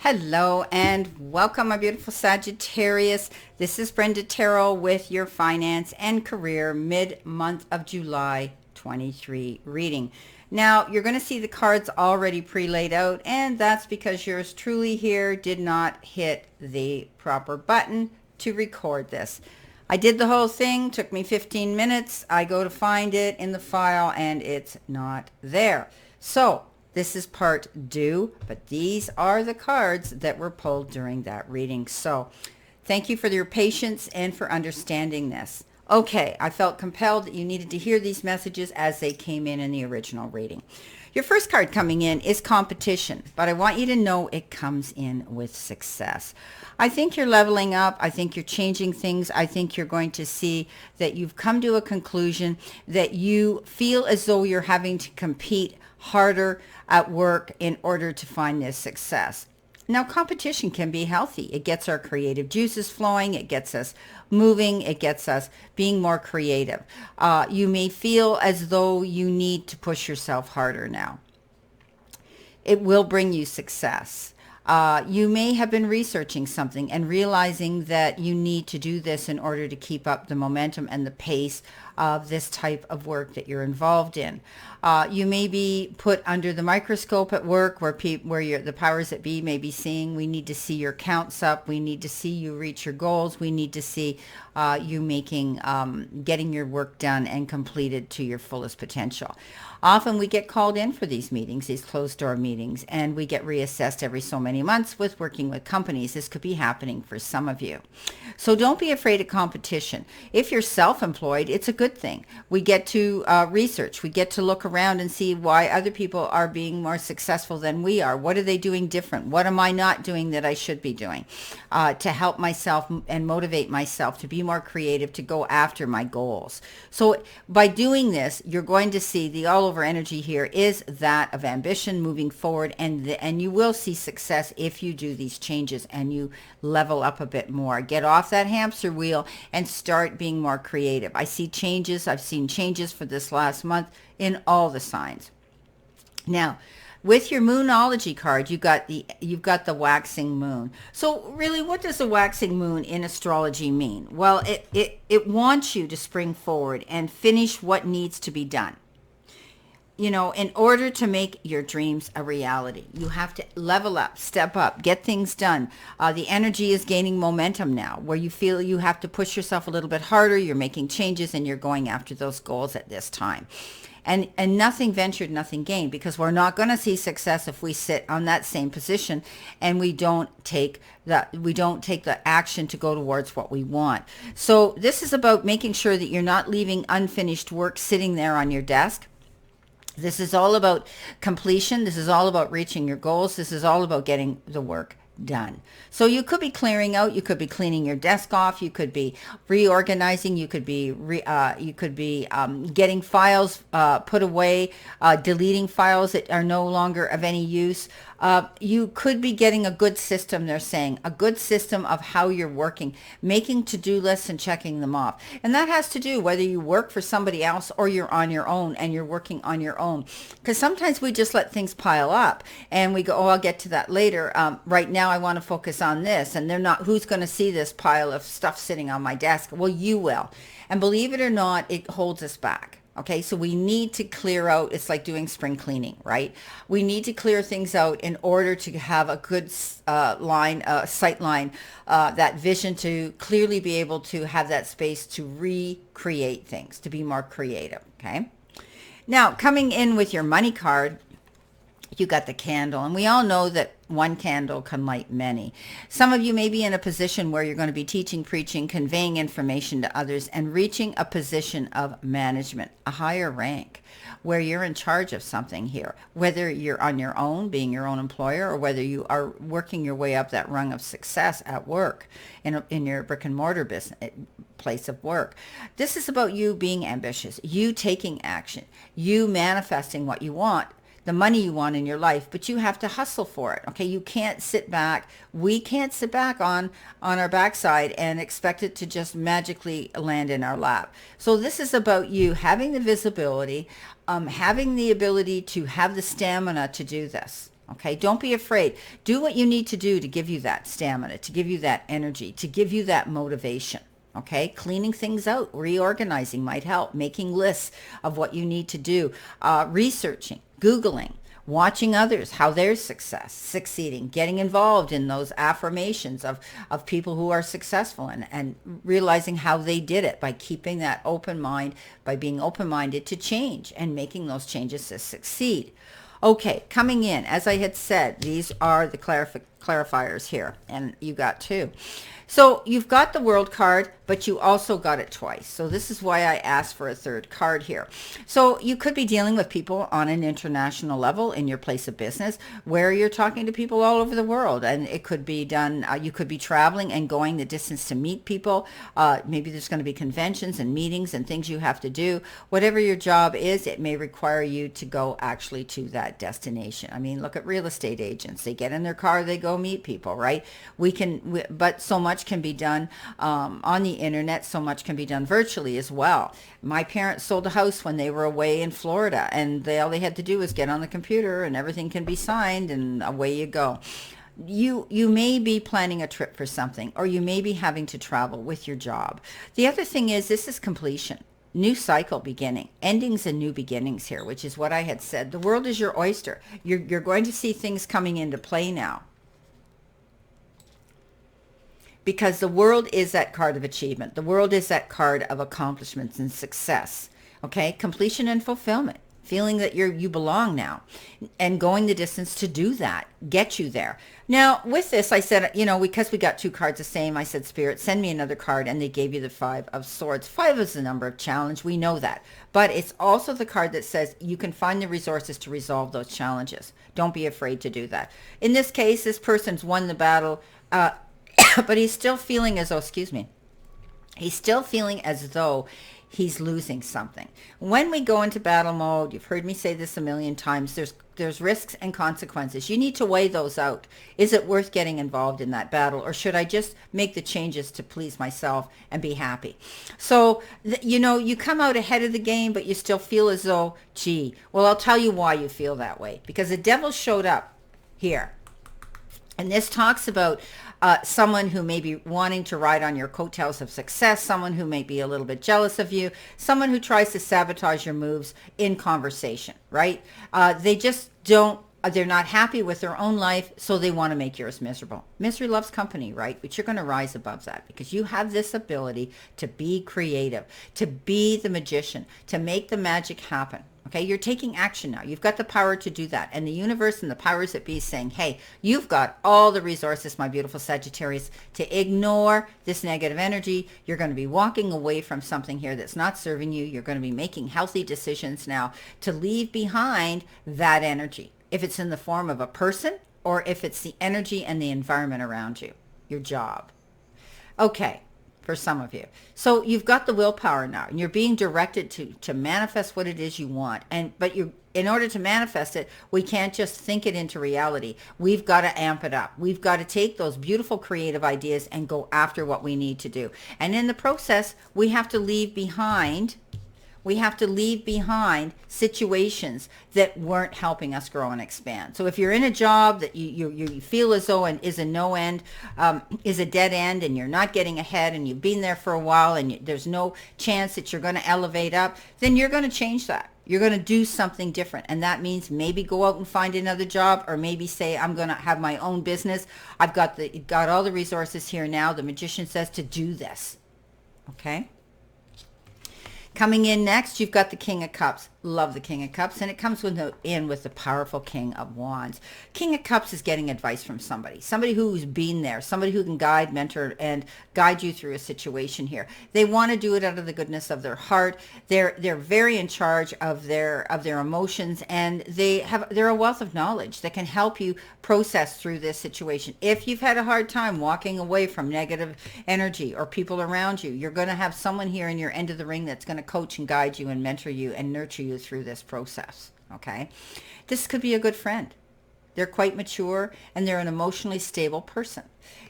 Hello and welcome, my beautiful Sagittarius. This is Brenda Tarot with your finance and career mid-month of July 23 reading. Now, you're going to see the cards already pre-laid out, and that's because yours truly here did not hit the proper button to record this. I did the whole thing, took me 15 minutes. I go to find it in the file, and it's not there. So this is part due, but these are the cards that were pulled during that reading. So thank you for your patience and for understanding this. Okay, I felt compelled that you needed to hear these messages as they came in the original reading. Your first card coming in is competition, but I want you to know it comes in with success. I think you're leveling up. I think you're changing things. I think you're going to see that you've come to a conclusion that you feel as though you're having to compete harder at work in order to find this success. Now, competition can be healthy. It gets our creative juices flowing. It gets us moving. It gets us being more creative. You may feel as though you need to push yourself harder now. It will bring you success. You may have been researching something and realizing that you need to do this in order to keep up the momentum and the pace of this type of work that you're involved in. You may be put under the microscope at work where the powers that be may be seeing. We need to see your counts up. We need to see you reach your goals. We need to see you getting your work done and completed to your fullest potential. Often we get called in for these meetings, these closed door meetings, and we get reassessed every so many months with working with companies. This could be happening for some of you. So don't be afraid of competition. If you're self-employed, it's a good thing. We get to research. We get to look around and see why other people are being more successful than we are. What are they doing different? What am I not doing that I should be doing to help myself and motivate myself to be more creative, to go after my goals? So by doing this, you're going to see the all over energy here is that of ambition moving forward, and you will see success if you do these changes and you level up a bit more. Get off that hamster wheel and start being more creative. I see changes. I've seen changes for this last month in all the signs. Now, with your Moonology card, you've got the waxing moon. So really, what does the waxing moon in astrology mean? Well, it wants you to spring forward and finish what needs to be done. You know, in order to make your dreams a reality, you have to level up, step up, get things done. The energy is gaining momentum now, where you feel you have to push yourself a little bit harder. You're making changes and you're going after those goals at this time. And nothing ventured, nothing gained, because we're not going to see success if we sit on that same position and we don't take the action to go towards what we want. So this is about making sure that you're not leaving unfinished work sitting there on your desk. This is all about completion. This is all about reaching your goals. This is all about getting the work done. So you could be clearing out, you could be cleaning your desk off, you could be reorganizing, you could be getting files put away, deleting files that are no longer of any use. You could be getting a good system, they're saying, a good system of how you're working, making to-do lists and checking them off. And that has to do whether you work for somebody else or you're on your own and you're working on your own. Because sometimes we just let things pile up and we go, oh, I'll get to that later. Right now I want to focus on this. And they're not, who's going to see this pile of stuff sitting on my desk? Well, you will. And believe it or not, it holds us back. Okay, so we need to clear out. It's like doing spring cleaning, right? We need to clear things out in order to have a good sight line, that vision to clearly be able to have that space to recreate things, to be more creative, okay? Now, coming in with your money card, you got the candle, and we all know that one candle can light many. Some of you may be in a position where you're going to be teaching, preaching, conveying information to others, and reaching a position of management, a higher rank, where you're in charge of something here, whether you're on your own, being your own employer, or whether you are working your way up that rung of success at work, in your brick and mortar business place of work. This is about you being ambitious, you taking action, you manifesting what you want, the money you want in your life, but you have to hustle for it. Okay, you can't sit back. We can't sit back on our backside and expect it to just magically land in our lap. So this is about you having the visibility, having the ability to have the stamina to do this. Okay, don't be afraid. Do what you need to do to give you that stamina, to give you that energy, to give you that motivation. Okay, cleaning things out, reorganizing might help, making lists of what you need to do, researching, Googling, watching others, how they're succeeding, getting involved in those affirmations of people who are successful and realizing how they did it by keeping that open mind, by being open-minded to change and making those changes to succeed. Okay, coming in, as I had said, these are the clarifiers here, and you got two. So you've got the World card, but you also got it twice. So this is why I asked for a third card here. So you could be dealing with people on an international level in your place of business where you're talking to people all over the world. And it could be done, you could be traveling and going the distance to meet people. Maybe there's going to be conventions and meetings and things you have to do. Whatever your job is, it may require you to go actually to that destination. I mean, look at real estate agents. They get in their car, they go meet people, right? But so much can be done on the internet. So much can be done virtually as well. My parents sold a house when they were away in Florida, and all they had to do was get on the computer and everything can be signed and away you go. You may be planning a trip for something, or you may be having to travel with your job. The other thing is, this is completion. New cycle beginning, endings and new beginnings here, which is what I had said. The world is your oyster. You're going to see things coming into play now, because the world is that card of achievement. The world is that card of accomplishments and success. Okay, completion and fulfillment, feeling that you belong now, and going the distance to do that, get you there. Now, with this, I said, because we got two cards the same, I said, Spirit, send me another card, and they gave you the Five of Swords. 5 is the number of challenge. We know that. But it's also the card that says you can find the resources to resolve those challenges. Don't be afraid to do that. In this case, this person's won the battle, but he's still feeling as though, he's still feeling as though he's losing something. When we go into battle mode, you've heard me say this a million times, there's risks and consequences. You need to weigh those out. Is it worth getting involved in that battle, or should I just make the changes to please myself and be happy? So, you come out ahead of the game, but you still feel as though, well, I'll tell you why you feel that way. Because the devil showed up here. And this talks about someone who may be wanting to ride on your coattails of success, someone who may be a little bit jealous of you, someone who tries to sabotage your moves in conversation, right? They just they're not happy with their own life, so they want to make yours miserable. Misery loves company, right? But you're going to rise above that, because you have this ability to be creative, to be the magician, to make the magic happen. Okay, you're taking action now. You've got the power to do that. And the universe and the powers that be saying, hey, you've got all the resources, my beautiful Sagittarius, to ignore this negative energy. You're going to be walking away from something here that's not serving you. You're going to be making healthy decisions now to leave behind that energy. If it's in the form of a person, or if it's the energy and the environment around you, your job. Okay. For some of you. So you've got the willpower now, and you're being directed to manifest what it is you want. But in order to manifest it, we can't just think it into reality. We've got to amp it up. We've got to take those beautiful creative ideas and go after what we need to do. And in the process, we have to leave behind situations that weren't helping us grow and expand. So if you're in a job that you feel as though is a no end, is a dead end, and you're not getting ahead, and you've been there for a while, and there's no chance that you're going to elevate up, then you're going to change that. You're going to do something different. And that means maybe go out and find another job, or maybe say, I'm going to have my own business. I've got all the resources here now. The magician says to do this. Okay? Coming in next, you've got the King of Cups. Love the King of Cups, and it comes with the powerful King of Wands. King of Cups is getting advice from somebody who's been there, somebody who can guide, mentor, and guide you through a situation here. They want to do it out of the goodness of their heart. They're very in charge of their emotions, and they're a wealth of knowledge that can help you process through this situation. If you've had a hard time walking away from negative energy or people around you, you're going to have someone here in your end of the ring that's going to coach and guide you and mentor you and nurture you through this process. Okay, this could be a good friend. They're quite mature, and they're an emotionally stable person.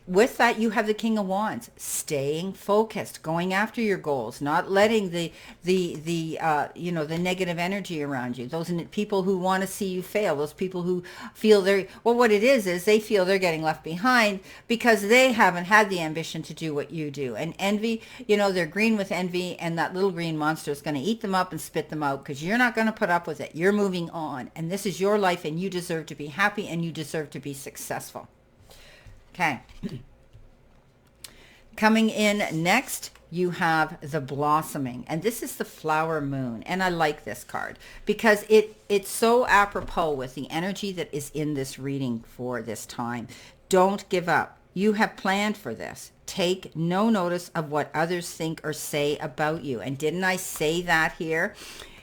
With that, you have the King of Wands, staying focused, going after your goals, not letting the negative energy around you. Those people who want to see you fail, those people who feel what it is they feel they're getting left behind because they haven't had the ambition to do what you do. And envy, they're green with envy, and that little green monster is going to eat them up and spit them out because you're not going to put up with it. You're moving on, and this is your life, and you deserve to be happy, and you deserve to be successful. Okay. Coming in next, you have the blossoming, and this is the flower moon. And I like this card because it's so apropos with the energy that is in this reading for this time. Don't give up. You have planned for this. Take no notice of what others think or say about you. And didn't I say that here?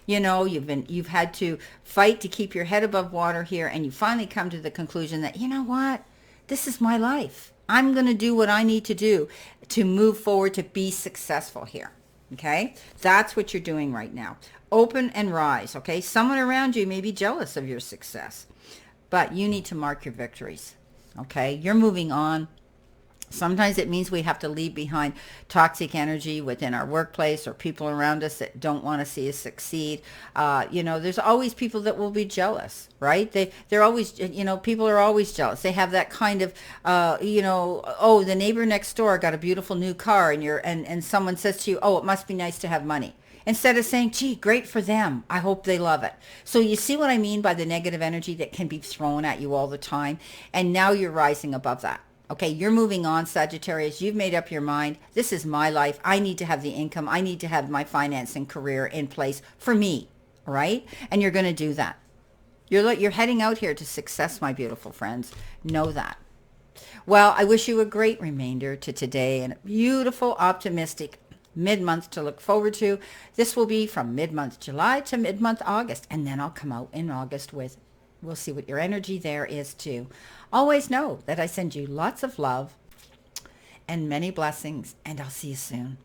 You've had to fight to keep your head above water here, and you finally come to the conclusion that, you know what? This is my life. I'm going to do what I need to do to move forward, to be successful here. Okay? That's what you're doing right now. Open and rise. Okay? Someone around you may be jealous of your success, but you need to mark your victories. Okay? You're moving on. Sometimes it means we have to leave behind toxic energy within our workplace or people around us that don't want to see us succeed. There's always people that will be jealous, right? They're always, people are always jealous. They have that kind of, oh, the neighbor next door got a beautiful new car, and someone says to you, oh, it must be nice to have money. Instead of saying, gee, great for them. I hope they love it. So you see what I mean by the negative energy that can be thrown at you all the time. And now you're rising above that. Okay, you're moving on, Sagittarius. You've made up your mind. This is my life. I need to have the income. I need to have my finance and career in place for me, right? And you're going to do that. You're heading out here to success, my beautiful friends. Know that. Well, I wish you a great remainder to today and a beautiful, optimistic mid-month to look forward to. This will be from mid-month July to mid-month August, and then I'll come out in August with, we'll see what your energy there is too. Always know that I send you lots of love and many blessings, and I'll see you soon.